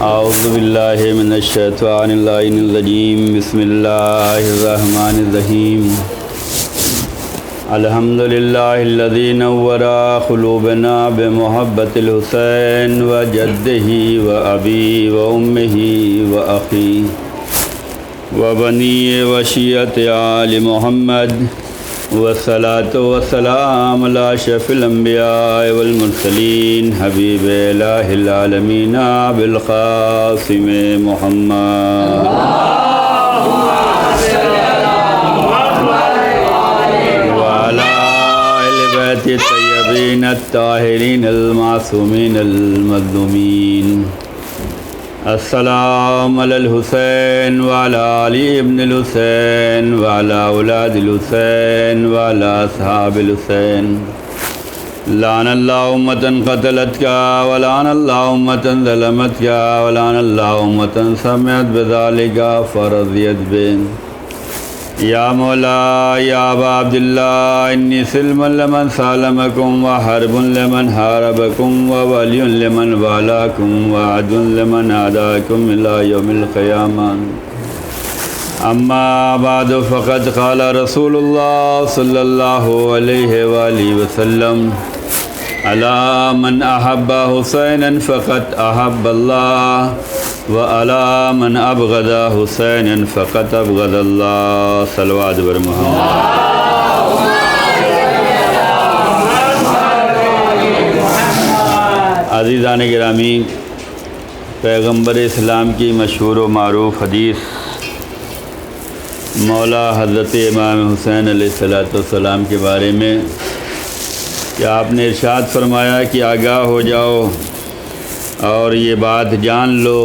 औज़ु बिल्लाहि मिनश्शैतानिर्रजीम बिस्मिल्लाहिर्रहमानिर्रहीम अल्हम्दुलिल्लाहिल्लज़ी नव्वरा क़ुलूबना बिमुहब्बतिल हुसैन व जद्दिही व अबी व उम्मिही व अख़ी व बनी व शियति आलि मुहम्मद वस्सलातु वस्सलाम अला अशरफिल अंबिया वल मुरसलीन हबीब इलाहिल आलमीन अबिल क़ासिम मुहम्मद व अला अहलि बैति तय्यबीन अत्ताहिरीन अल मासूमीन अल मज़लूमीन। अस्सलाम अलल हुसैन व अला अली इब्निल हुसैन व अला औलादिल हुसैन व अला अस्हाबिल हुसैन। लानल्लाहु उम्मतन क़तलतका व लानल्लाहु उम्मतन ज़लमतका व लानल्लाहु उम्मतन समिअत बिज़ालिका फ़रज़ियत बिन। या मौला या अबा अब्दिल्लाह इन्नी सिल्मुन लिमन सालमकुम व हर्बुन लिमन हारबकुम व वलियुन लिमन वालाकुम व अदुन लिमन आदाकुम इला यौमिल क़ियामह। अम्मा बअद फ़क़द क़ाल रसूलुल्लाह सल्लल्लाहु अलैहि वआलिहि वसल्लम अला मन अहब्बा हुसैनन फ़क़द अहब्बल्लाह व अला मन अबग़दा हुसैनन फ़क़द अबग़दल्लाह। सल्लल्लाहु अलैहि मुहम्मद। अज़ीज़ान गिरामी, पैगम्बर इस्लाम की मशहूर व मारूफ़ हदीस मौला हज़रत इमाम हुसैन अलैहिस्सलाम के बारे में कि आपने इरशाद फरमाया कि आगाह हो जाओ और ये बात जान लो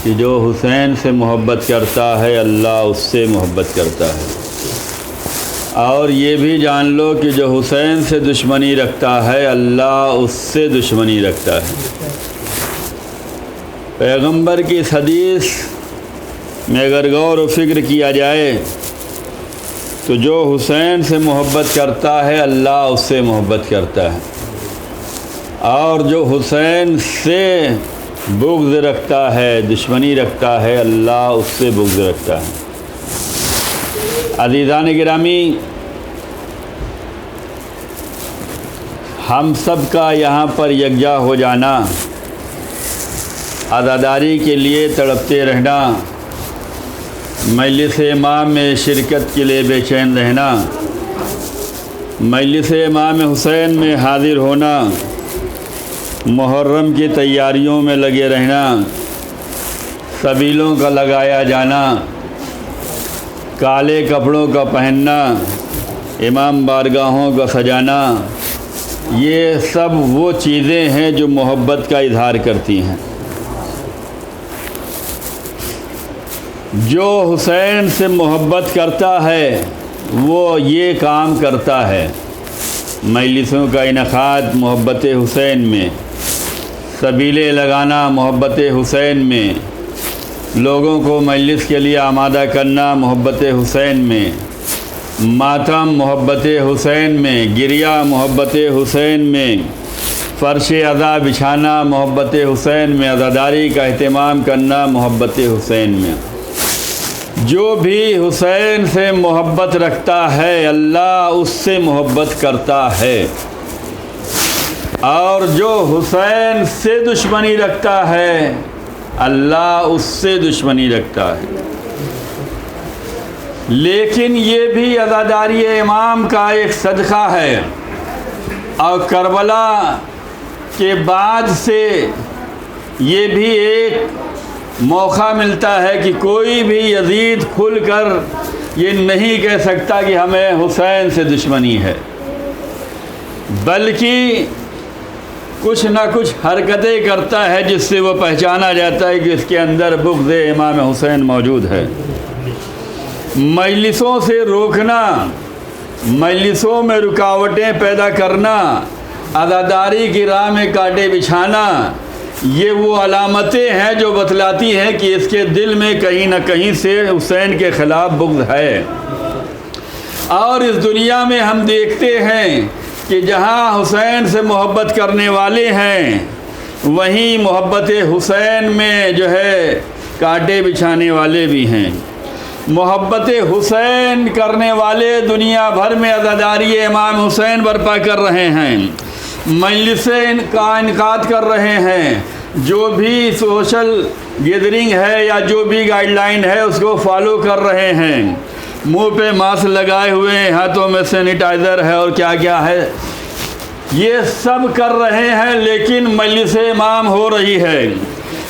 कि जो हुसैन से मोहब्बत करता है अल्लाह उससे मोहब्बत करता है, और ये भी जान लो कि जो हुसैन से दुश्मनी रखता है अल्लाह उससे दुश्मनी रखता है। पैगंबर की इस हदीस में अगर गौर व फिक्र किया जाए तो जो हुसैन से मोहब्बत करता है अल्लाह उससे मोहब्बत करता है, और जो हुसैन से बुग़्ज़ रखता है, दुश्मनी रखता है, अल्लाह उससे बुग़्ज़ रखता है। अज़ीज़ान गिरामी, हम सब का यहाँ पर यकजा हो जाना, अज़ादारी के लिए तड़पते रहना, मजलिस इमाम में शिरकत के लिए बेचैन रहना, मजलिस इमाम हुसैन में हाज़िर होना, मुहर्रम की तैयारियों में लगे रहना, सबीलों का लगाया जाना, काले कपड़ों का पहनना, इमाम बारगाहों का सजाना, ये सब वो चीज़ें हैं जो मोहब्बत का इज़हार करती हैं। जो हुसैन से मोहब्बत करता है वो ये काम करता है। मजलिसों का इनक़ाद मोहब्बत हुसैन में, सबीले लगाना मोहब्बत हुसैन में, लोगों को मजलिस के लिए आमादा करना मोहब्बत हुसैन में, मातम मोहब्बत हुसैन में, गिरिया मोहब्बत हुसैन में, फ़र्श अज़ा बिछाना मोहब्बत हुसैन में, अज़ादारी का अहतमाम करना मोहब्बत हुसैन में। जो भी हुसैन से मोहब्बत रखता है अल्लाह उससे मोहब्बत करता है, और जो हुसैन से दुश्मनी रखता है अल्लाह उससे दुश्मनी रखता है। लेकिन ये भी अज़ादारी इमाम का एक सदक़ा है, और करबला के बाद से ये भी एक मौका मिलता है कि कोई भी यजीद खुलकर ये नहीं कह सकता कि हमें हुसैन से दुश्मनी है, बल्कि कुछ ना कुछ हरकतें करता है जिससे वो पहचाना जाता है कि इसके अंदर बुग़्ज़ इमाम हुसैन मौजूद है। मजलिसों से रोकना, मजलिसों में रुकावटें पैदा करना, अज़ादारी की राह में कांटे बिछाना, ये वो अलामतें हैं जो बतलाती हैं कि इसके दिल में कहीं ना कहीं से हुसैन के ख़िलाफ़ बुग़्ज़ है। और इस दुनिया में हम देखते हैं कि जहाँ हुसैन से मोहब्बत करने वाले हैं वहीं मोहब्बत हुसैन में जो है कांटे बिछाने वाले भी हैं। मोहब्बत हुसैन करने वाले दुनिया भर में अज़ादारी इमाम हुसैन बर्पा कर रहे हैं, मजलिसें का इनकाद कर रहे हैं। जो भी सोशल गैदरिंग है या जो भी गाइडलाइन है उसको फॉलो कर रहे हैं। मुंह पे मास्क लगाए हुए, हाथों में सैनिटाइज़र है और क्या क्या है, ये सब कर रहे हैं, लेकिन मजलिस इमाम हो रही है।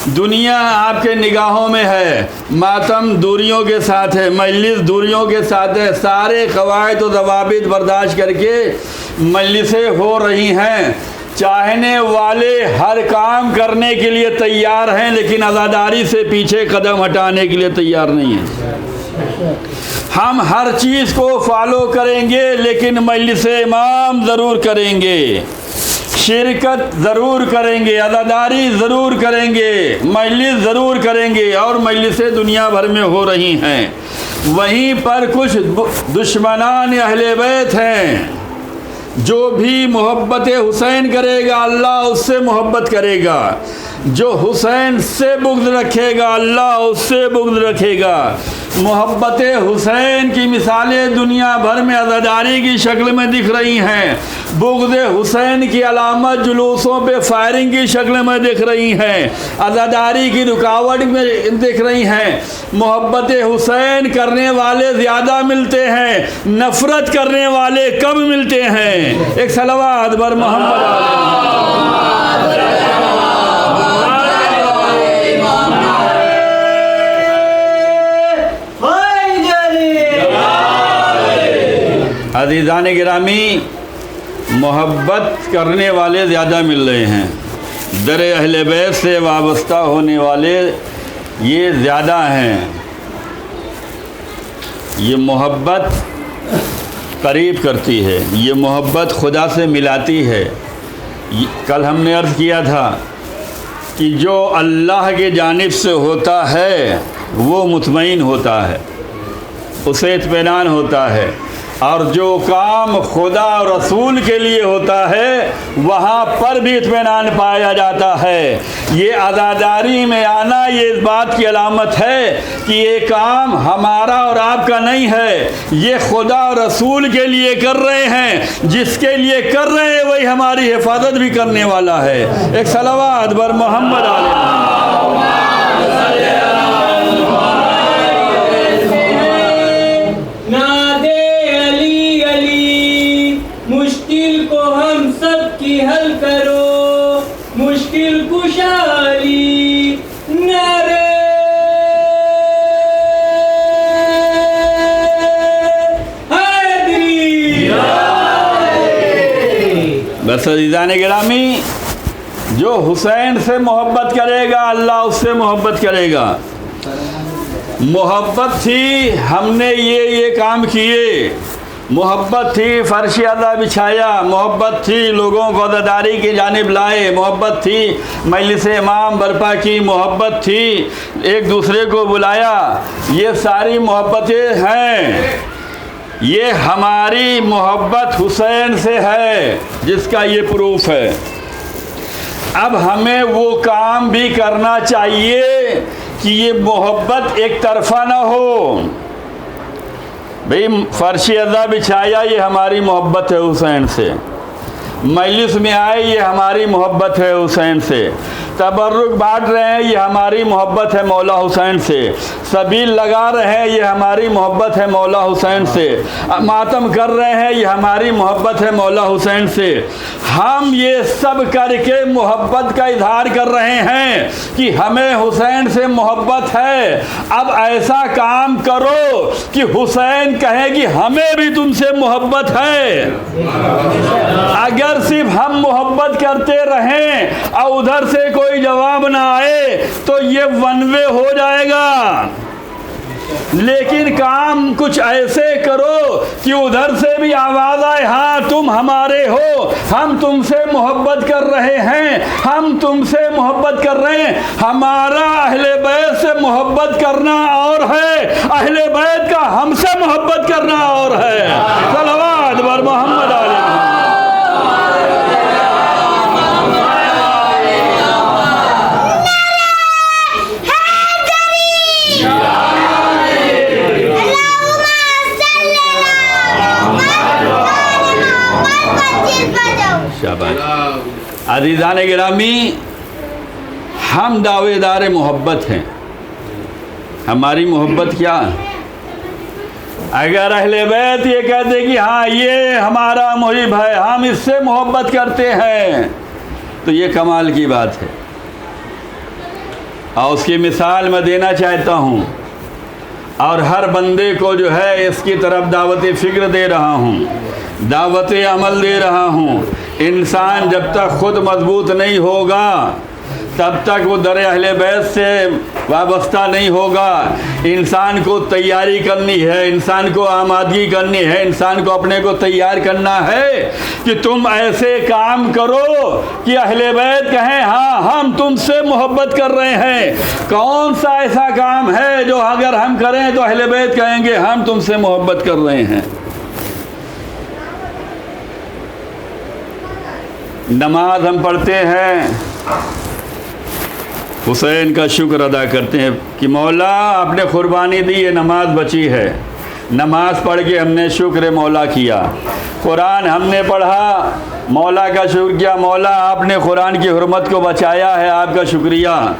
दुनिया आपके निगाहों में है, मातम दूरियों के साथ है, मजलिस दूरियों के साथ है। सारे कवायद और ज़वाबित बर्दाश्त करके मजलिसें हो रही हैं। चाहने वाले हर काम करने के लिए तैयार हैं, लेकिन आज़ादारी से पीछे कदम हटाने के लिए तैयार नहीं हैं। हम हर चीज़ को फॉलो करेंगे, लेकिन मजलिस इमाम ज़रूर करेंगे, शिरकत ज़रूर करेंगे, अज़ादारी ज़रूर करेंगे, मजलिस ज़रूर करेंगे। और मजलिसें दुनिया भर में हो रही हैं। वहीं पर कुछ दुश्मनान अहले बैत हैं। जो भी मोहब्बत हुसैन करेगा अल्लाह उससे मोहब्बत करेगा, जो हुसैन से बुग़्ज़ रखेगा अल्लाह उससे बुग़्ज़ रखेगा। मोहब्बत हुसैन की मिसालें दुनिया भर में अज़ादारी की शक्ल में दिख रही हैं। बुग़्ज़ हुसैन की अलामत जुलूसों पे फायरिंग की शक्ल में दिख रही हैं, अज़ादारी की रुकावट में दिख रही हैं। मोहब्बत हुसैन करने वाले ज़्यादा मिलते हैं, नफ़रत करने वाले कम मिलते हैं। एक सलवात बर मोहम्मद। अज़ीज़ान गिरामी, मोहब्बत करने वाले ज़्यादा मिल रहे हैं। दर अहले बैत से वाबस्ता होने वाले ये ज़्यादा हैं। ये मोहब्बत करीब करती है, ये मोहब्बत खुदा से मिलाती है। कल हमने अर्ज़ किया था कि जो अल्लाह के जानिब से होता है वो मुतमईन होता है, उसे इत्मीनान होता है। और जो काम खुदा और रसूल के लिए होता है वहाँ पर भी इत्मीनान पाया जाता है। ये आज़ादारी में आना ये इस बात की अलामत है कि ये काम हमारा और आपका नहीं है, ये खुदा और रसूल के लिए कर रहे हैं। जिसके लिए कर रहे हैं वही हमारी हिफाजत भी करने वाला है। एक सलावत बर मोहम्मद मुश्किल को हम सब की हल करो, मुश्किल कुशाली नारे हैदरी। बस अज़ीज़ान गिरामी, जो हुसैन से मोहब्बत करेगा अल्लाह उससे मोहब्बत करेगा। मोहब्बत थी हमने ये काम किए, मोहब्बत थी फ़र्श अदा बिछाया, मोहब्बत थी लोगों को अज़ादारी की जानिब लाए, मोहब्बत थी मजलिस इमाम बर्पा की, मोहब्बत थी एक दूसरे को बुलाया। ये सारी मोहब्बतें हैं। ये हमारी मोहब्बत हुसैन से है जिसका ये प्रूफ है। अब हमें वो काम भी करना चाहिए कि ये मोहब्बत एक तरफा ना हो। भाई फ़र्श अदा बिछाया ये हमारी मोहब्बत है हुसैन से, मजलिस में आए ये हमारी मोहब्बत है हुसैन से, तबर्रुक बांट रहे हैं ये हमारी मोहब्बत है मौला हुसैन से, सबील लगा रहे हैं ये हमारी मोहब्बत है मौला हुसैन से, मातम कर रहे हैं ये हमारी मोहब्बत है मौला हुसैन से। हम ये सब करके मोहब्बत का इजहार कर रहे हैं कि हमें हुसैन से मोहब्बत है। अब ऐसा काम करो कि हुसैन कहे कि हमें भी तुमसे मोहब्बत है। अगर सिर्फ हम मोहब्बत करते रहें और उधर से कोई जवाब ना आए तो ये वन वे हो जाएगा। लेकिन काम कुछ ऐसे करो कि उधर से भी आवाज़ आए, हाँ तुम हमारे हो, हम तुमसे मोहब्बत कर रहे हैं, हम तुमसे मोहब्बत कर रहे हैं। हमारा अहले बैत से मोहब्बत करना और है, अहले बैत का हमसे मोहब्बत करना और है। सलवात बर मोहम्मद अज़ीज़ान गिरामी, हम दावेदार मोहब्बत हैं। हमारी मोहब्बत क्या? अगर अहले बैत ये कहते कि हाँ ये हमारा मुहिब है, हम इससे मोहब्बत करते हैं, तो ये कमाल की बात है। और उसकी मिसाल मैं देना चाहता हूँ और हर बंदे को जो है इसकी तरफ दावत फ़िक्र दे रहा हूँ, दावत अमल दे रहा हूँ। इंसान जब तक ख़ुद मजबूत नहीं होगा तब तक वो दर अहले बैत से वाबस्ता नहीं होगा। इंसान को तैयारी करनी है, इंसान को आमादगी करनी है, इंसान को अपने को तैयार करना है कि तुम ऐसे काम करो कि अहले बैत कहें हाँ हम तुमसे मोहब्बत कर रहे हैं। कौन सा ऐसा काम है जो अगर हम करें तो अहले बैत कहेंगे हम तुमसे मोहब्बत कर रहे हैं? नमाज हम पढ़ते हैं, हुसैन का शुक्र अदा करते हैं कि मौला आपने क़ुरबानी दी, ये नमाज बची है। नमाज पढ़ के हमने शुक्र मौला किया। कुरान हमने पढ़ा, मौला का शुक्र किया, मौला आपने कुरान की हुर्मत को बचाया है, आपका शुक्रिया।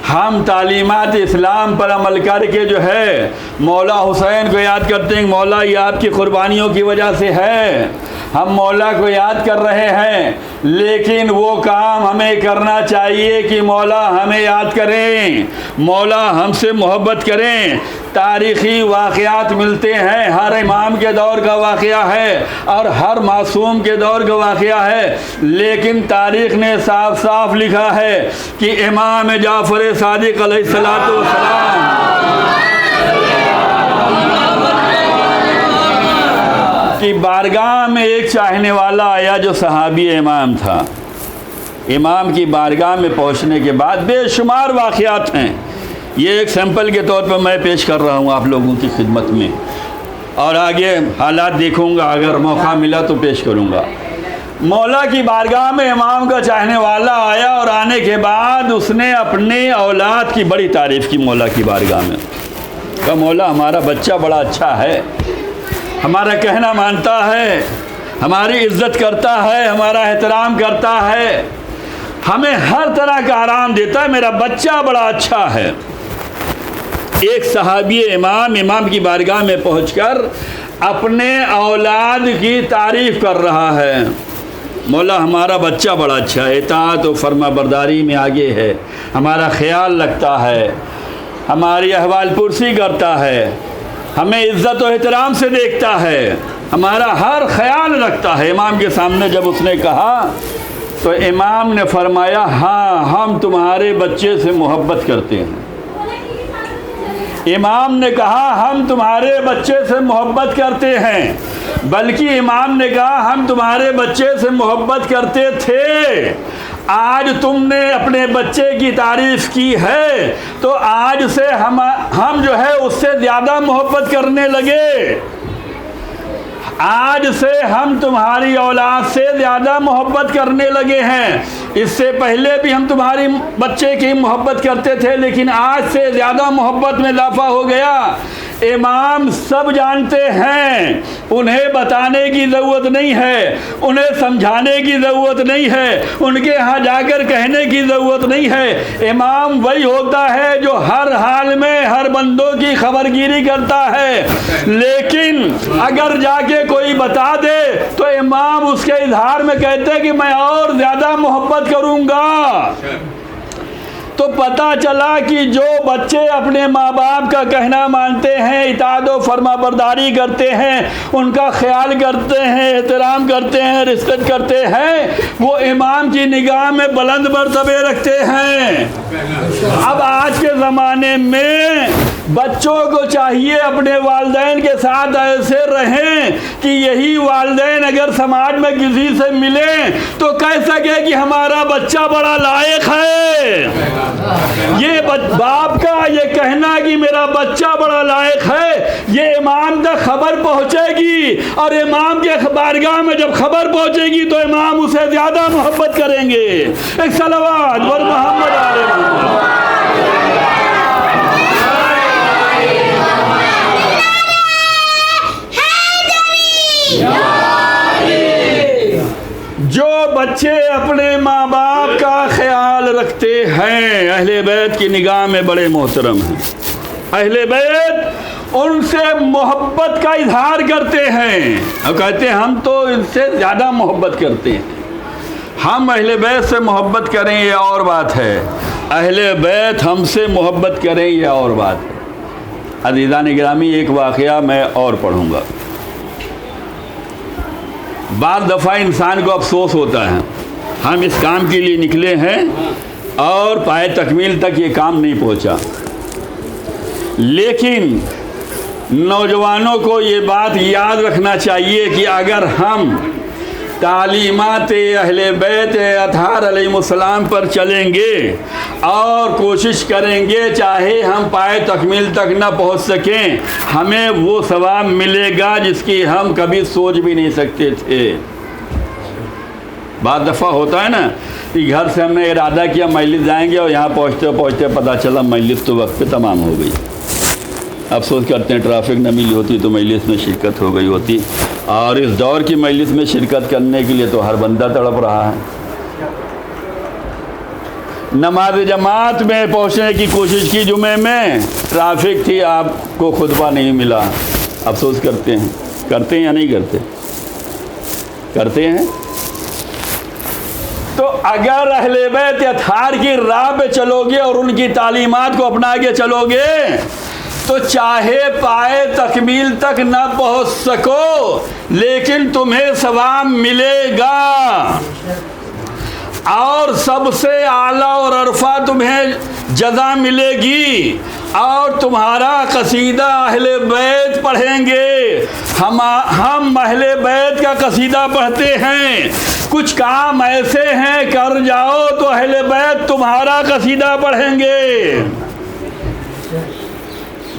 हम तालीमात इस्लाम पर अमल करके जो है मौला हुसैन को याद करते हैं, मौला ये आपकी क़ुरबानियों की वजह से है, हम मौला को याद कर रहे हैं। लेकिन वो काम हमें करना चाहिए कि मौला हमें याद करें, मौला हमसे मोहब्बत करें। तारीख़ी वाक़यात मिलते हैं, हर इमाम के दौर का वाक़या है और हर मासूम के दौर का वाक़या है, लेकिन तारीख़ ने साफ साफ लिखा है कि इमाम जाफ़र सादिक़ अलैहिस्सलातु वस्सलाम की बारगाह में एक चाहने वाला आया जो सहाबी इमाम था। इमाम की बारगाह में पहुंचने के बाद बेशुमार वाक़यात हैं, ये एक सैंपल के तौर पर मैं पेश कर रहा हूं आप लोगों की खिदमत में, और आगे हालात देखूंगा, अगर मौका मिला तो पेश करूंगा। मौला की बारगाह में इमाम का चाहने वाला आया और आने के बाद उसने अपने औलाद की बड़ी तारीफ़ की मौला की बारगाह में। कहा मौला हमारा बच्चा बड़ा अच्छा है, हमारा कहना मानता है, हमारी इज्जत करता है, हमारा एहतराम करता है, हमें हर तरह का आराम देता है, मेरा बच्चा बड़ा अच्छा है। एक सहाबी इमाम की बारगाह में पहुंचकर अपने औलाद की तारीफ़ कर रहा है। मौला हमारा बच्चा बड़ा अच्छा है, इताअत और फर्मा बरदारी में आगे है, हमारा ख्याल रखता है, हमारी अहवाल पुरसी करता है, हमें इज़्ज़त और एहतराम से देखता है, हमारा हर ख्याल रखता है। इमाम के सामने जब उसने कहा तो इमाम ने फरमाया हाँ हम तुम्हारे बच्चे से मोहब्बत करते हैं। इमाम ने कहा हम तुम्हारे बच्चे से मोहब्बत करते हैं, बल्कि इमाम ने कहा हम तुम्हारे बच्चे से मोहब्बत करते थे, आज तुमने अपने बच्चे की तारीफ़ की है तो आज से हम जो है उससे ज़्यादा मोहब्बत करने लगे। आज से हम तुम्हारी औलाद से ज़्यादा मोहब्बत करने लगे हैं। इससे पहले भी हम तुम्हारी बच्चे की मोहब्बत करते थे, लेकिन आज से ज़्यादा मोहब्बत में इजाफा हो गया। इमाम सब जानते हैं, उन्हें बताने की ज़रूरत नहीं है, उन्हें समझाने की ज़रूरत नहीं है, उनके यहाँ जाकर कहने की ज़रूरत नहीं है। इमाम वही होता है जो हर हाल में हर बंदों की खबरगिरी करता है, लेकिन अगर जाके कोई बता दे तो इमाम उसके इजहार में कहते हैं कि मैं और ज़्यादा मोहब्बत करूँगा। तो पता चला कि जो बच्चे अपने माँ बाप का कहना मानते हैं, इताअत व फरमाबरदारी करते हैं, उनका ख्याल करते हैं, एहतराम करते हैं, रिस्पेक्ट करते हैं, वो इमाम की निगाह में बुलंद मर्तबे रखते हैं। अब आज के ज़माने में बच्चों को चाहिए अपने वालिदैन के साथ ऐसे रहें कि यही वालिदैन अगर समाज में किसी से मिले तो कह सके कि हमारा बच्चा बड़ा लायक है। ये बाप का ये कहना कि मेरा बच्चा बड़ा लायक है, ये इमाम तक खबर पहुंचेगी, और इमाम के बारगाह में जब खबर पहुंचेगी तो इमाम उसे ज़्यादा मोहब्बत करेंगे। एक सलवात वर मोहम्मद आले जो बच्चे अपने माँ बाप रखते हैं, अहले बैत की निगाह में बड़े मोहतरम हैं। अहले बैत उनसे मोहब्बत का इजहार करते हैं और कहते हैं हम तो इनसे ज़्यादा मोहब्बत करते हैं। हम अहले बैत से मोहब्बत करें ये और बात है, अहले बैत हमसे मोहब्बत करें ये और बात है। अज़ीज़ान गिरामी, एक वाक़या मैं और पढ़ूँगा। बाद दफ़ा इंसान को अफसोस होता है, हम इस काम के लिए निकले हैं और पाए तकमील तक ये काम नहीं पहुँचा। लेकिन नौजवानों को ये बात याद रखना चाहिए कि अगर हम तालीमात अहले बैत अतहार अलैहिस्सलाम पर चलेंगे और कोशिश करेंगे, चाहे हम पाए तकमील तक न पहुंच सकें, हमें वो सवाब मिलेगा जिसकी हम कभी सोच भी नहीं सकते थे। बाद दफ़ा होता है ना कि घर से हमने इरादा किया मजलिस जाएंगे और यहाँ पहुँचते पहुँचते पता चला मजलिस तो वक्त पे तमाम हो गई। अफसोस करते हैं ट्रैफिक न मिली होती तो मजलिस में शिरकत हो गई होती। और इस दौर की मजलिस में शिरकत करने के लिए तो हर बंदा तड़प रहा है। नमाज जमात में पहुँचने की कोशिश की, जुमे में ट्रैफिक थी, आपको खुतबा नहीं मिला। अफसोस करते हैं या नहीं करते? करते हैं। तो अगर अहले बैत अतहार की राह पे चलोगे और उनकी तालीमात को अपना के चलोगे तो चाहे पाए तकमील तक न पहुंच सको लेकिन तुम्हें सवाब मिलेगा और सबसे आला और अरफा तुम्हें जज़ा मिलेगी। और तुम्हारा कसीदा अहले बैत पढ़ेंगे। हम अहले बैत का कसीदा पढ़ते हैं। कुछ काम ऐसे हैं कर जाओ तो अहले बैत तुम्हारा कसीदा पढ़ेंगे,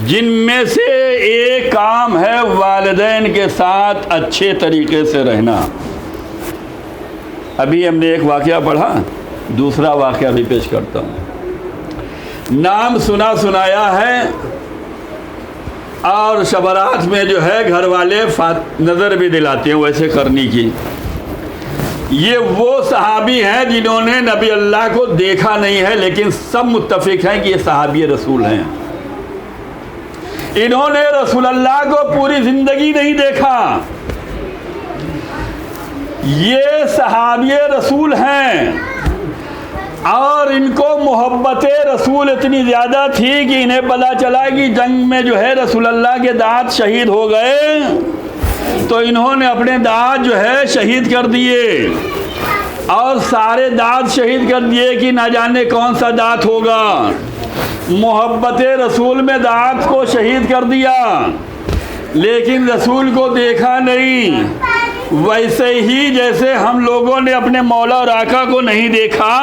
जिनमें से एक काम है वालिदैन के साथ अच्छे तरीके से रहना। अभी हमने एक वाक़या पढ़ा, दूसरा वाक़या भी पेश करता हूँ। नाम सुना सुनाया है और शबरात में जो है घर वाले नज़र भी दिलाते हैं वैसे करनी की। ये वो सहाबी हैं जिन्होंने नबी अल्लाह को देखा नहीं है, लेकिन सब मुत्तफिक हैं कि ये सहाबी रसूल हैं। इन्होंने रसूल अल्लाह को पूरी ज़िंदगी नहीं देखा। ये सहाबी रसूल हैं और इनको मोहब्बत रसूल इतनी ज़्यादा थी कि इन्हें पता चला कि जंग में जो है रसूल अल्लाह के दाँत शहीद हो गए तो इन्होंने अपने दाँत जो है शहीद कर दिए और सारे दाँत शहीद कर दिए कि ना जाने कौन सा दाँत होगा। मोहब्बत रसूल में दाँत को शहीद कर दिया लेकिन रसूल को देखा नहीं। वैसे ही जैसे हम लोगों ने अपने मौला और आका को नहीं देखा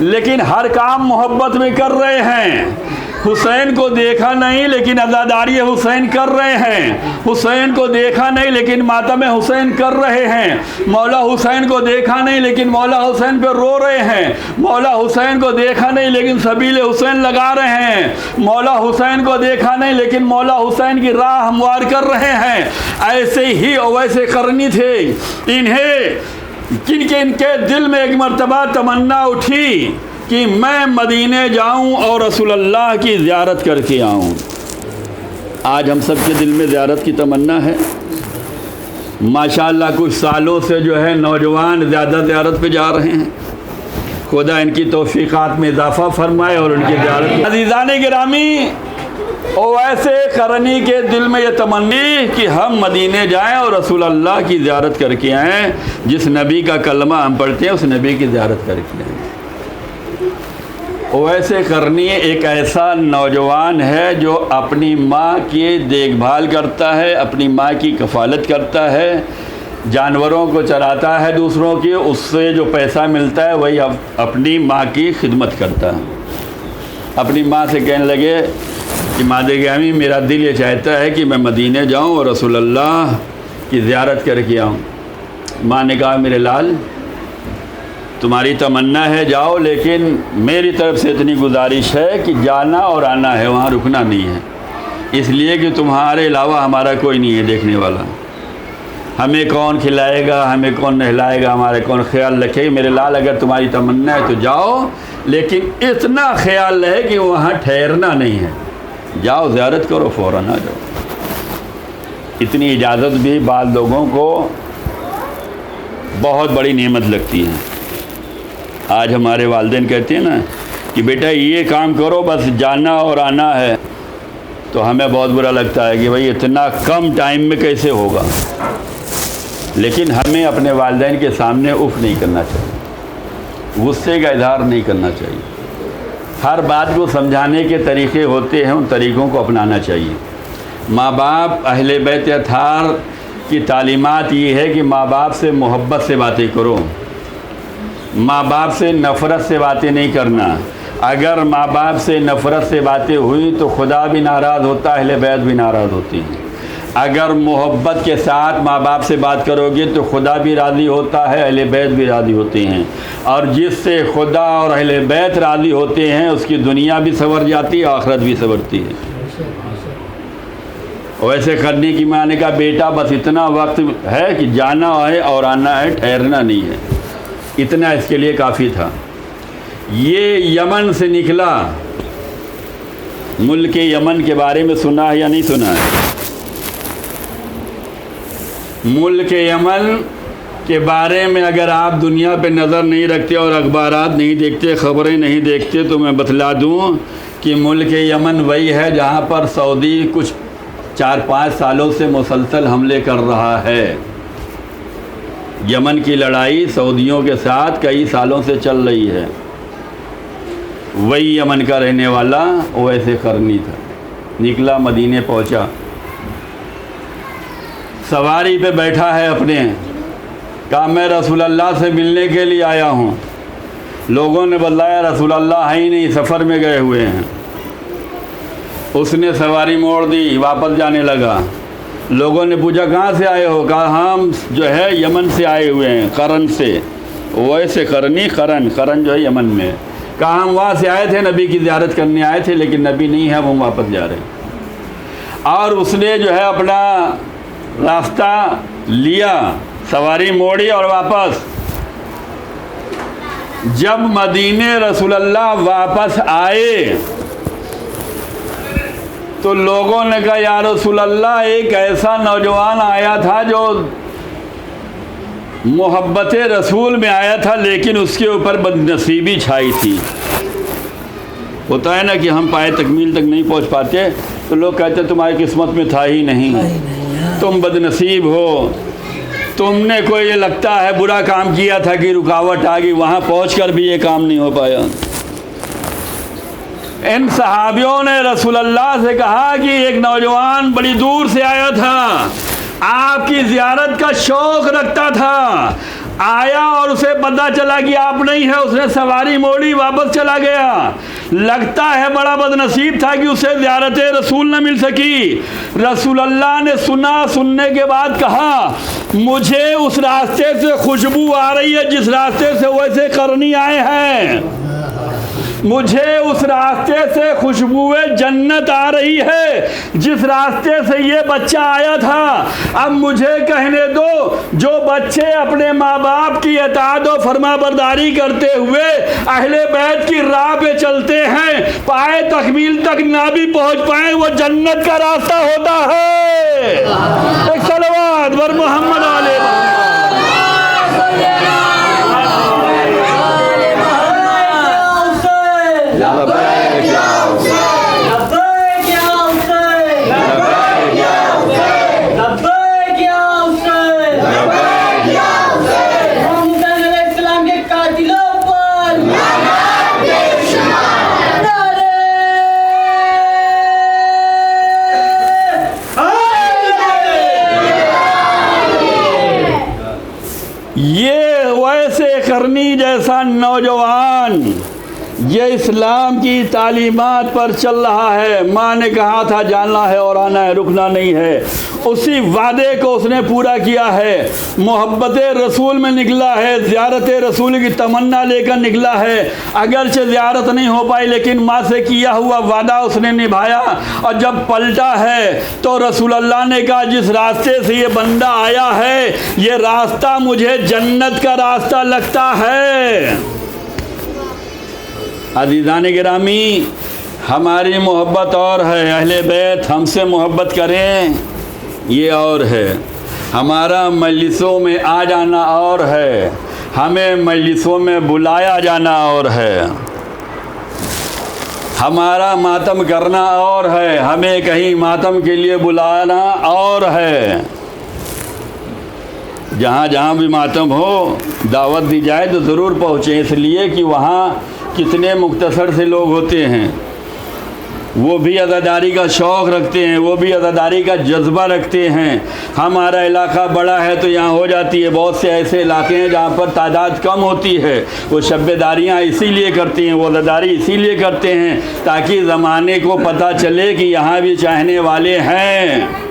लेकिन हर काम मोहब्बत में कर रहे हैं। हुसैन को देखा नहीं लेकिन अज़ादारी हुसैन कर रहे हैं। हुसैन को देखा नहीं लेकिन मातम हुसैन कर रहे हैं। मौला हुसैन को देखा नहीं लेकिन मौला हुसैन पे रो रहे हैं। मौला हुसैन को देखा नहीं लेकिन सबील हुसैन लगा रहे हैं। मौला हुसैन को देखा नहीं लेकिन मौला हुसैन की राह हमवार कर रहे हैं। ऐसे ही और वैसे करनी थे इन्हें, जिनके इनके दिल में एक मर्तबा तमन्ना उठी कि मैं मदीने जाऊं और रसूल अल्लाह की ज़ियारत करके आऊं। आज हम सब के दिल में ज़ियारत की तमन्ना है। माशाअल्लाह कुछ सालों से जो है नौजवान ज़्यादा ज़ियारत पे जा रहे हैं। खुदा इनकी तौफ़ीक़ात में इजाफ़ा फरमाए और उनकी ज़ियारत। अज़ीज़ान गिरामी, ओवैसे करनी के दिल में ये तमन्नी कि हम मदीने जाएं और रसूल अल्लाह की ज़ियारत करके आएँ। जिस नबी का कलमा हम पढ़ते हैं उस नबी की ज़ियारत करके आएँ। ओवैसे करनी एक ऐसा नौजवान है जो अपनी माँ की देखभाल करता है, अपनी माँ की कफ़ालत करता है, जानवरों को चराता है दूसरों की, उससे जो पैसा मिलता है वही अपनी माँ की खिदमत करता है। अपनी माँ से कहने लगे कि मादे गिरामी, मेरा दिल ये चाहता है कि मैं मदीने जाऊँ और रसूल अल्लाह की ज़ियारत करके आऊँ। माँ ने कहा, मेरे लाल तुम्हारी तमन्ना है जाओ, लेकिन मेरी तरफ से इतनी गुजारिश है कि जाना और आना है, वहाँ रुकना नहीं है, इसलिए कि तुम्हारे अलावा हमारा कोई नहीं है देखने वाला। हमें कौन खिलाएगा, हमें कौन नहलाएगा, हमारे कौन ख्याल रखेगा। मेरे लाल अगर तुम्हारी तमन्ना है तो जाओ, लेकिन इतना ख्याल रहे कि वहाँ ठहरना नहीं है, जाओ ज़ियारत करो, फ़ौरन आ जाओ। इतनी इजाज़त भी बाद लोगों को बहुत बड़ी नेमत लगती है। आज हमारे वालिदैन कहते हैं ना कि बेटा ये काम करो, बस जाना और आना है, तो हमें बहुत बुरा लगता है कि भाई इतना कम टाइम में कैसे होगा। लेकिन हमें अपने वालिदैन के सामने उफ़ नहीं करना चाहिए, गुस्से का इजहार नहीं करना चाहिए। हर बात को समझाने के तरीक़े होते हैं, उन तरीक़ों को अपनाना चाहिए। माँ बाप अहले बैत अत्हार की तालीमात ये है कि माँ बाप से मोहब्बत से बातें करो, माँ बाप से नफ़रत से बातें नहीं करना। अगर माँ बाप से नफ़रत से बातें हुई तो खुदा भी नाराज़ होता है, अहले बैत भी नाराज़ होती हैं। अगर मोहब्बत के साथ माँ बाप से बात करोगे तो खुदा भी राज़ी होता है, अहले बैत भी राज़ी होते हैं। और जिससे खुदा और अहले बैत राज़ी होते हैं उसकी दुनिया भी संवर जाती है, आखिरत भी संवरती है। वैसे करने की माने का बेटा बस इतना वक्त है कि जाना है और आना है, ठहरना नहीं है, इतना इसके लिए काफ़ी था। ये यमन से निकला, मुल्क यमन के बारे में सुना है या नहीं सुना है? मुल्क यमन के बारे में अगर आप दुनिया पे नज़र नहीं रखते और अखबारात नहीं देखते, ख़बरें नहीं देखते, तो मैं बतला दूँ कि मुल्क यमन वही है जहाँ पर सऊदी कुछ 4-5 सालों से मुसलसल हमले कर रहा है। यमन की लड़ाई सऊदियों के साथ कई सालों से चल रही है। वही यमन का रहने वाला वैसे करनी था, निकला, मदीने पहुंचा, सवारी पे बैठा है अपने, कहा मैं रसूलुल्लाह से मिलने के लिए आया हूँ। लोगों ने बताया रसूलुल्लाह है ही नहीं, सफ़र में गए हुए हैं। उसने सवारी मोड़ दी, वापस जाने लगा। लोगों ने पूछा कहाँ से आए हो? कहा हम जो है यमन से आए हुए हैं, करन से। वैसे करनी, करन जो है यमन में। कहा हम वहाँ से आए थे, नबी की ज़ियारत करने आए थे, लेकिन नबी नहीं है, वो वापस जा रहे हैं। और उसने जो है अपना रास्ता लिया, सवारी मोड़ी और वापस। जब मदीने रसूलुल्लाह वापस आए तो लोगों ने कहा या रसूलुल्लाह, एक ऐसा नौजवान आया था जो मोहब्बत रसूल में आया था, लेकिन उसके ऊपर बदनसीबी छाई थी। होता है ना कि हम पाए तकमील तक नहीं पहुंच पाते तो लोग कहते तुम्हारी किस्मत में था ही नहीं, तुम बदनसीब हो, तुमने कोई ये लगता है बुरा काम किया था कि रुकावट आ गई, वहाँ पहुँच भी ये काम नहीं हो पाया। इन सहाबियों ने रसूलुल्लाह से कहा कि एक नौजवान बड़ी दूर से आया था, आपकी ज़ियारत का शौक़ रखता था, आया और उसे पता चला कि आप नहीं है, उसने सवारी मोड़ी, वापस चला गया। लगता है बड़ा बदनसीब था कि उसे ज़ियारत रसूल न मिल सकी। रसूलुल्लाह ने सुना, सुनने के बाद कहा मुझे उस रास्ते से खुशबू आ रही है जिस रास्ते से वैसे करनी आए हैं, मुझे उस रास्ते से खुशबुए जन्नत आ रही है जिस रास्ते से ये बच्चा आया था। अब मुझे कहने दो, जो बच्चे अपने माँ बाप की इताअत और फरमाबरदारी करते हुए अहले बैत की राह पे चलते हैं, पाए तकमील तक ना भी पहुँच पाए, वो जन्नत का रास्ता होता है। एक सलवात वर मोहम्मद आले ये वैसे करनी जैसा नौजवान ये इस्लाम की तालीमात पर चल रहा है। माँ ने कहा था जाना है और आना है, रुकना नहीं है, उसी वादे को उसने पूरा किया है। मोहब्बत रसूल में निकला है, ज़ियारत रसूल की तमन्ना लेकर निकला है। अगरचे ज़ियारत नहीं हो पाई लेकिन माँ से किया हुआ वादा उसने निभाया। और जब पलटा है तो रसूलुल्लाह ने कहा जिस रास्ते से ये बंदा आया है ये रास्ता मुझे जन्नत का रास्ता लगता है। अज़ीज़ान गिरामी, हमारी मोहब्बत और है, अहले बैत हमसे मोहब्बत करें ये और है। हमारा मजलिसों में आ जाना और है, हमें मजलिसों में बुलाया जाना और है। हमारा मातम करना और है, हमें कहीं मातम के लिए बुलाना और है। जहाँ जहाँ भी मातम हो दावत दी जाए तो ज़रूर पहुँचें, इसलिए कि वहाँ कितने मुख्तसर से लोग होते हैं, वो भी अज़ादारी का शौक़ रखते हैं, वो भी अज़ादारी का जज्बा रखते हैं। हमारा इलाका बड़ा है तो यहाँ हो जाती है, बहुत से ऐसे इलाके हैं जहाँ पर तादाद कम होती है, वो शब्बेदारियाँ इसीलिए करती हैं, वो अज़ादारी इसीलिए करते हैं ताकि ज़माने को पता चले कि यहाँ भी चाहने वाले हैं।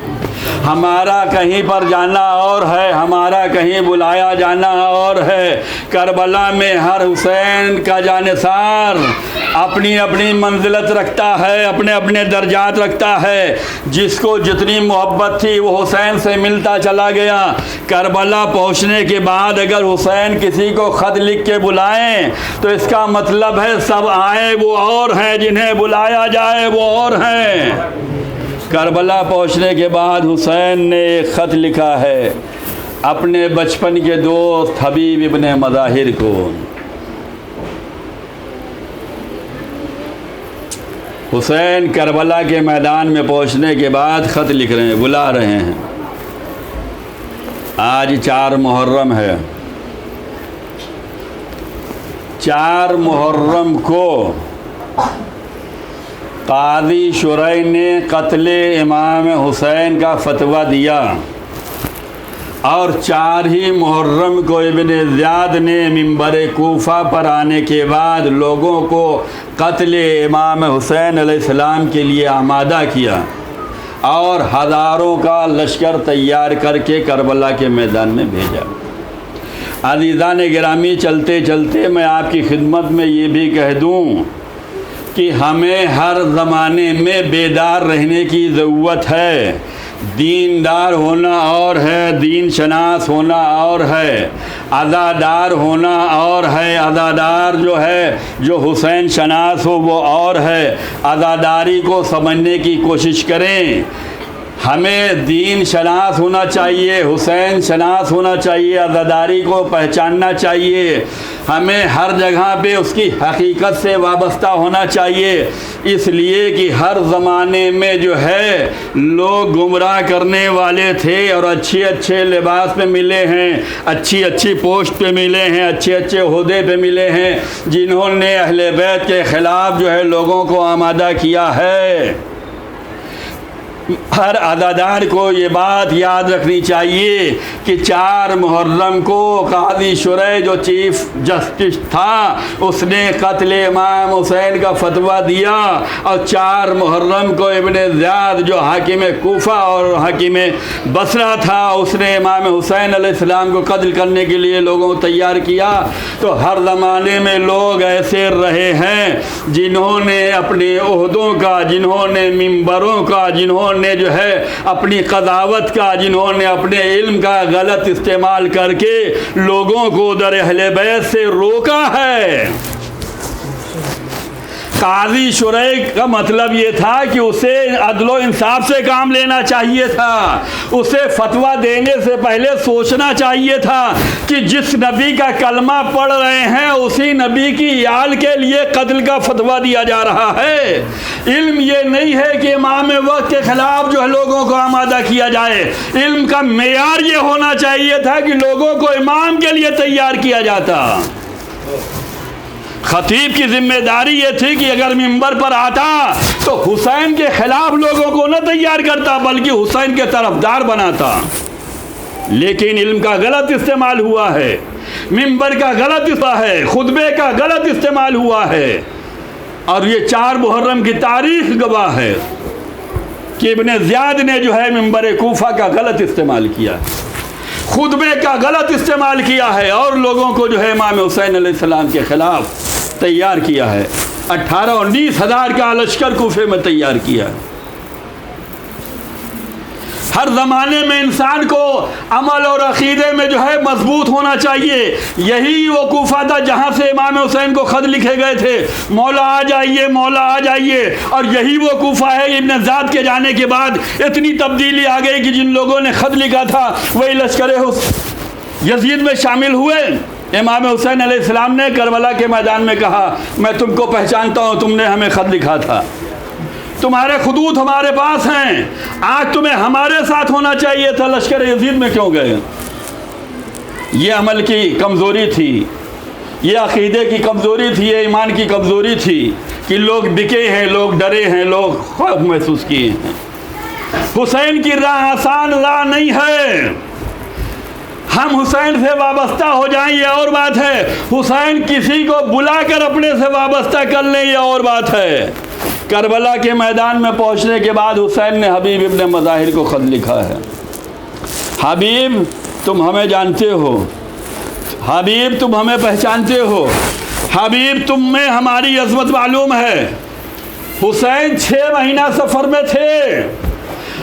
हमारा कहीं पर जाना और है, हमारा कहीं बुलाया जाना और है। करबला में हर हुसैन का जानिसार अपनी अपनी मंजिलत रखता है, अपने अपने दर्जात रखता है। जिसको जितनी मोहब्बत थी वो हुसैन से मिलता चला गया। करबला पहुंचने के बाद अगर हुसैन किसी को ख़त लिख के बुलाएं तो इसका मतलब है सब आए वो और हैं, जिन्हें बुलाया जाए वो और हैं। करबला पहुंचने के बाद हुसैन ने एक ख़त लिखा है अपने बचपन के दोस्त हबीब इब्ने मज़ाहिर को। हुसैन करबला के मैदान में पहुंचने के बाद ख़त लिख रहे हैं, बुला रहे हैं। आज 4 मुहर्रम है। 4 मुहर्रम को कादी शुरई ने कत्ले इमाम हुसैन का फतवा दिया और 4 ही मुहर्रम को इब्ने ज़ियाद ने मिंबर कूफा पर आने के बाद लोगों को कत्ले इमाम हुसैन अलैहिस्सलाम के लिए आमादा किया और हज़ारों का लश्कर तैयार करके करबला के मैदान में भेजा। अज़ीज़ान गिरामी, चलते चलते मैं आपकी खिदमत में ये भी कह दूँ कि हमें हर ज़माने में बेदार रहने की ज़रूरत है। दीनदार होना और है, दीन शनास होना और है, अज़ादार होना और है। अज़ादार जो है, जो हुसैन शनास हो वो और है। अज़ादारी को समझने की कोशिश करें। हमें दीन शनास होना चाहिए, हुसैन शनास होना चाहिए, अज़ादारी को पहचानना चाहिए। हमें हर जगह पे उसकी हकीकत से वाबस्ता होना चाहिए, इसलिए कि हर ज़माने में जो है लोग गुमराह करने वाले थे और अच्छे अच्छे लिबास पे मिले हैं, अच्छी अच्छी पोस्ट पे मिले हैं, अच्छे अच्छे ओहदे पे मिले हैं, जिन्होंने अहले बैत के ख़िलाफ़ जो है लोगों को आमादा किया है। हर अज़ादार को ये बात याद रखनी चाहिए कि 4 मुहर्रम को कादी शुरई जो चीफ जस्टिस था उसने कत्ल इमाम हुसैन का फतवा दिया और 4 मुहर्रम को इब्ने ज़ियाद जो हाकिम कूफा और हाकिम बसरा था उसने इमाम हुसैन अलैहिस्सलाम को कत्ल करने के लिए लोगों को तैयार किया। तो हर ज़माने में लोग ऐसे रहे हैं जिन्होंने अपने ओहदों का, जिन्होंने मिंबरों का, जिन्होंने जो है अपनी क़दावत का, जिन्होंने अपने इल्म का गलत इस्तेमाल करके लोगों को दर अहले बैत से रोका है। कादी शुरई का मतलब ये था कि उसे अदलो इंसाफ से काम लेना चाहिए था। उसे फतवा देने से पहले सोचना चाहिए था कि जिस नबी का कलमा पढ़ रहे हैं उसी नबी की याल के लिए कत्ल का फतवा दिया जा रहा है। इल्म ये नहीं है कि इमाम वक्त के ख़िलाफ़ जो है लोगों को आमादा किया जाए। इल्म का मेयार ये होना चाहिए था कि लोगों को इमाम के लिए तैयार किया जाता। खतीब की जिम्मेदारी ये थी कि अगर मिंबर पर आता तो हुसैन के खिलाफ लोगों को न तैयार करता बल्कि हुसैन के तरफदार बनाता। लेकिन इल्म का गलत इस्तेमाल हुआ है, मिंबर का गलत इस्तेमाल है, खुतबे का गलत इस्तेमाल हुआ है। और ये 4 मुहर्रम की तारीख गवाह है कि इब्ने ज़ियाद ने जो है मिंबर कूफा का गलत इस्तेमाल किया, खुतबे का गलत इस्तेमाल किया है और लोगों को जो है इमाम हुसैन अलैहिस्सलाम के ख़िलाफ़ तैयार किया है। 18-19 हज़ार का लश्कर कूफे में तैयार किया। हर ज़माने में इंसान को अमल और अक़ीदे में जो है मजबूत होना चाहिए। यही वो कूफा था जहाँ से इमाम हुसैन को ख़त लिखे गए थे, मौला आ जाइए, मौला आ जाइए। और यही वो कूफा है इब्न ज़ाद के जाने के बाद इतनी तब्दीली आ गई कि जिन लोगों ने ख़त लिखा था वही लश्कर यजीद में शामिल हुए। इमाम हुसैन अलैहिस्सलाम ने करबला के मैदान में कहा, मैं तुमको पहचानता हूँ, तुमने हमें ख़त लिखा था, तुम्हारे खुदूत हमारे पास हैं, आज तुम्हें हमारे साथ होना चाहिए था, लश्कर यजीद में क्यों गए? ये अमल की कमज़ोरी थी, ये अक़ीदे की कमज़ोरी थी, ये ईमान की कमज़ोरी थी कि लोग बिके हैं, लोग डरे हैं, लोग खौफ महसूस किए हैं। हुसैन की राह आसान राह नहीं है। हम हुसैन से वाबस्ता हो जाएं ये और बात है, हुसैन किसी को बुलाकर अपने से वाबस्ता कर लें ये और बात है। करबला के मैदान में पहुंचने के बाद हुसैन ने हबीब इब्न मज़ाहिर को ख़त लिखा है, हबीब तुम हमें जानते हो, हबीब तुम हमें पहचानते हो, हबीब तुम में हमारी अज़मत मालूम है। हुसैन 6 महीना सफ़र में थे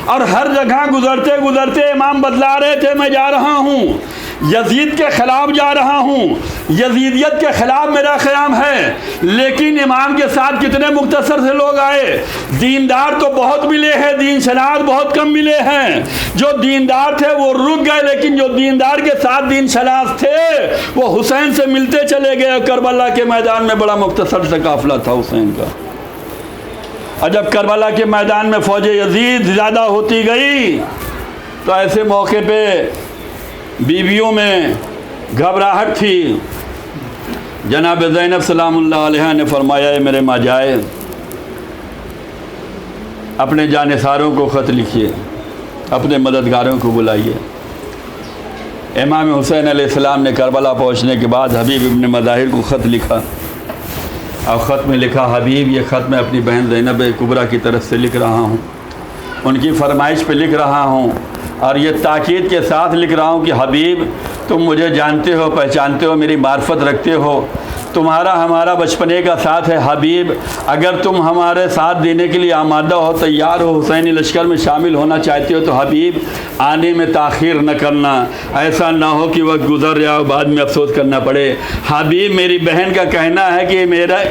और हर जगह गुज़रते गुज़रते इमाम बतला रहे थे, मैं जा रहा हूँ, यजीद के ख़िलाफ़ जा रहा हूँ, यजीदियत के ख़िलाफ़ मेरा क़याम है। लेकिन इमाम के साथ कितने मुख्तसर से लोग आए, दीनदार तो बहुत मिले हैं, दीन शनास बहुत कम मिले हैं। जो दीनदार थे वो रुक गए, लेकिन जो दीनदार के साथ दीन शनास थे वो हुसैन से मिलते चले गए। करबला के मैदान में बड़ा मुख्तसर सा काफ़िला था हुसैन का। और जब करबला के मैदान में फ़ौज यजीद ज़्यादा होती गई तो ऐसे मौके पे बीवियों में घबराहट थी। जनाब ज़ैनब सलामुल्लाह अलैहा ने फरमाया, मेरे माँ जाए, अपने जानिसारों को ख़त लिखिए, अपने मददगारों को बुलाइए। इमाम हुसैन अलैहिस्सलाम ने करबला पहुँचने के बाद हबीब इब्न मज़ाहिर को ख़त लिखा और ख़त में लिखा, हबीब ये ख़त मैं अपनी बहन ज़ैनब कुबरा की तरफ से लिख रहा हूँ, उनकी फरमाइश पे लिख रहा हूँ और ये ताकीद के साथ लिख रहा हूँ कि हबीब तुम मुझे जानते हो, पहचानते हो, मेरी मार्फत रखते हो, तुम्हारा हमारा बचपने का साथ है। हबीब अगर तुम हमारे साथ देने के लिए आमादा हो, तैयार हो, हुसैनी लश्कर में शामिल होना चाहते हो तो हबीब आने में ताख़ीर न करना, ऐसा ना हो कि वक्त गुजर जाओ बाद में अफसोस करना पड़े। हबीब मेरी बहन का कहना है कि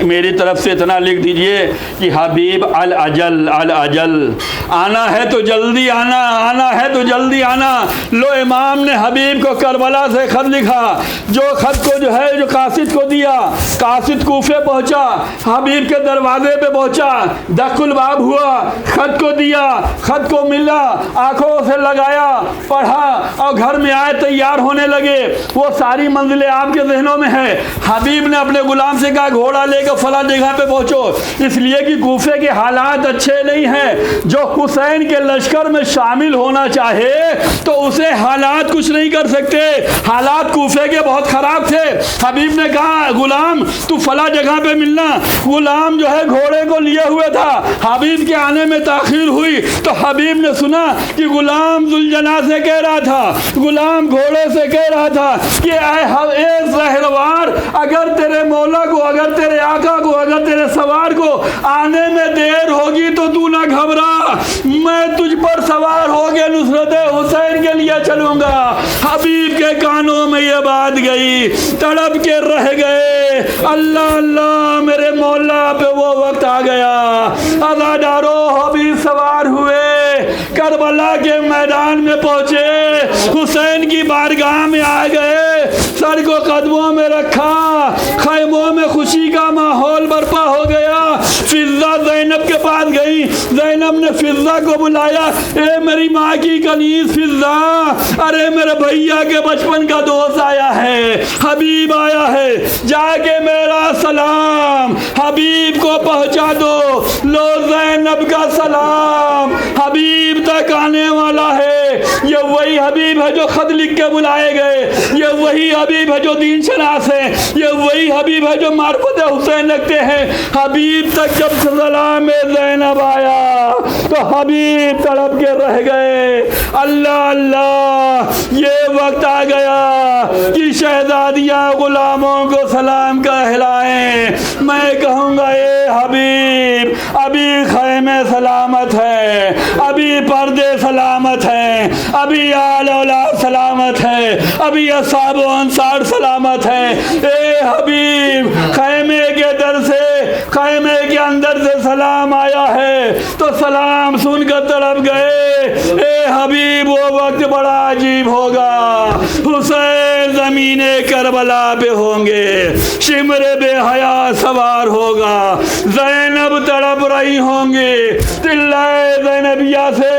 मेरी तरफ से इतना लिख दीजिए कि हबीब अल अजल, अल अजल, आना है तो जल्दी आना, आना है तो जल्दी आना। लो इमाम ने हबीब को करबला से ख़त लिखा, जो ख़त को जो है जो कासिद को दिया, कासिद कूफे पहुंचा, हबीब के दरवाजे पे पहुंचा, दखुल बाब हुआ, ख़त को दिया, ख़त को मिला, आंखों से लगाया, पढ़ा और घर में आए, तैयार होने लगे। वो सारी मंजिलें आपके जहनों में है। हबीब ने अपने गुलाम से कहा, घोड़ा लेकर फला जगह पे पहुंचो, इसलिए कि कूफे के हालात अच्छे नहीं हैं। जो हुसैन के लश्कर में शामिल होना चाहे तो उसे हालात कुछ नहीं कर सकते, हालात कूफे के बहुत ख़राब थे। हबीब ने कहा, गुलाम तू फला जगह पे मिलना। गुलाम जो है घोड़े को लिए हुए था, हबीब के आने में ताख़ीर हुई तो हबीब ने सुना कि गुलाम जुलजना से कह रहा था, गुलाम घोड़े से कह रहा था कि ए ज़हरवार, अगर तेरे मौला को, अगर तेरे आका को, अगर तेरे सवार को आने में देर होगी तो तू ना घबरा, मैं तुझ पर सवार हो गया, नुसरत हुसैन के लिए चलूँगा। हबीब के कानों में ये बात गई, तड़प के रह गए, अल्लाह अल्लाह मेरे मौला पे वो वक्त आ गया। अज़ादारो हबीब सवार हुए, करबला के मैदान में पहुँचे, हुसैन की बारगाह में आ गए, सर को कदमों में रखा, खैमों में खुशी का माहौल बर्पा हो गया। फिज़ा ज़ैनब के पास गई, ज़ैनब ने फिज़ा को बुलाया, ए मेरी माँ की कनीज़ फिज़ा, अरे मेरे भैया के बचपन का दोस्त आया है, हबीब आया है, जाके मेरा सलाम हबीब को पहुँचा दो। लो ज़ैनब का सलाम हबीब तक आने वाला है। ये वही हबीब है जो ख़त लिख के बुलाए गए, ये वही हबीब है जो दीन शनास है, ये वही हबीब है जो मार्फत हुसैन रखते हैं। हबीब तक जब सलाम ज़ैनब आया तो हबीब तड़प के रह गए। अल्लाह अल्लाह, ये वक्त आ गया कि शहजादियाँ गुलामों को सलाम कहलाएं। मैं कहूँगा ए हबीब, अभी खैमे सलामत है, अभी पर्दे सलामत हैं, अभी आल औलाद सलामत है, अभी अस्हाब व अंसार सलामत है। ए हबीब, खैमे के दर से, खैमे के अंदर से सलाम आया है तो सलाम सुनकर तड़प गए। ए हबीब, वो वक्त बड़ा अजीब होगा। हुसैन ज़मीने करबला पे होंगे, शिमरे बेहया सवार होगा, ज़ैनब तड़प रही होंगी, चिल्लाए ज़ैनबिया से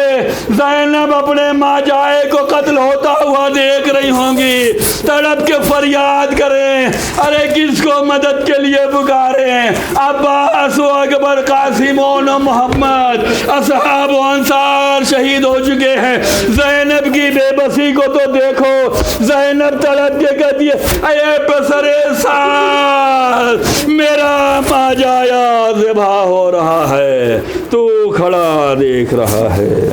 ज़ैनब अपने माँ जाए को कत्ल होता हुआ देख रही होंगी, तड़प के फरियाद करें, अरे किसको मदद के लिए पुकारें। अब्बास व अकबर, कासिम व मोहम्मद, असहाब व अंसार शहीद हो चुके हैं। ज़ैनब की बेबसी को तो देखो, ज़ैनब तड़प के कहती है, अये पसरे सास, मेरा माँ जाया ज़िबा हो रहा है, तू खड़ा देख रहा है।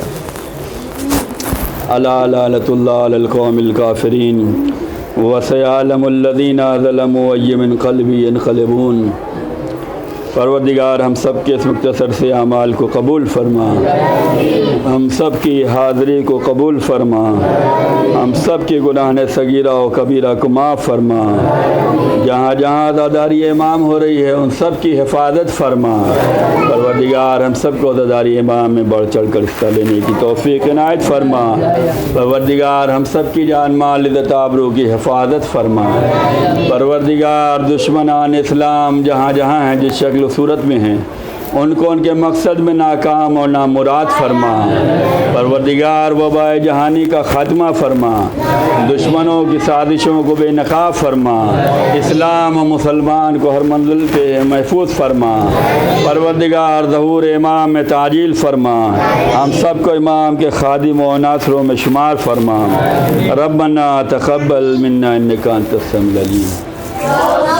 अला लानतुल्लाह अलल कौमिल काफिरीन व सयअलमुल लज़ीना ज़लमू अय्य मुनक़लिबिन यनक़लिबून। परवरदिगार हम सब के इस मुख्तसर से अमाल को कबूल फरमा, हम सब की हाज़री को कबूल फरमा, हम सब की गुनाह सगीरा व कबीरा को माफ़ फरमा। जहाँ जहाँ अज़ादारी इमाम हो रही है उन सब की हिफाजत फरमा। परवरदिगार हम सब को अज़ादारी इमाम में बढ़ चढ़ कर हिस्सा लेने की तौफ़ीक़ इनायत फरमा। परवरदिगार हम सब की जान माल इज़्ज़त आबरू की हिफाजत फरमा। परवरदिगार दुश्मनान इस्लाम जहाँ जहाँ हैं, जिस शक्ल सूरत में हैं, उनको उनके मकसद में नाकाम और नामुराद फरमा। परवरदिगार वबाए जहानी का ख़ात्मा फरमा, दुश्मनों की साजिशों को बेनकाब फरमा, इस्लाम और मुसलमान को हर मंजिल पे महफूज फरमा। परवरदिगार ज़हूर इमाम में ताजील फरमा, हम सब को इमाम के खादिम व नासरों में शुमार फरमा। रब्बना तक़ब्बल मिन्ना इन्नका अंतस समीउल अलीम।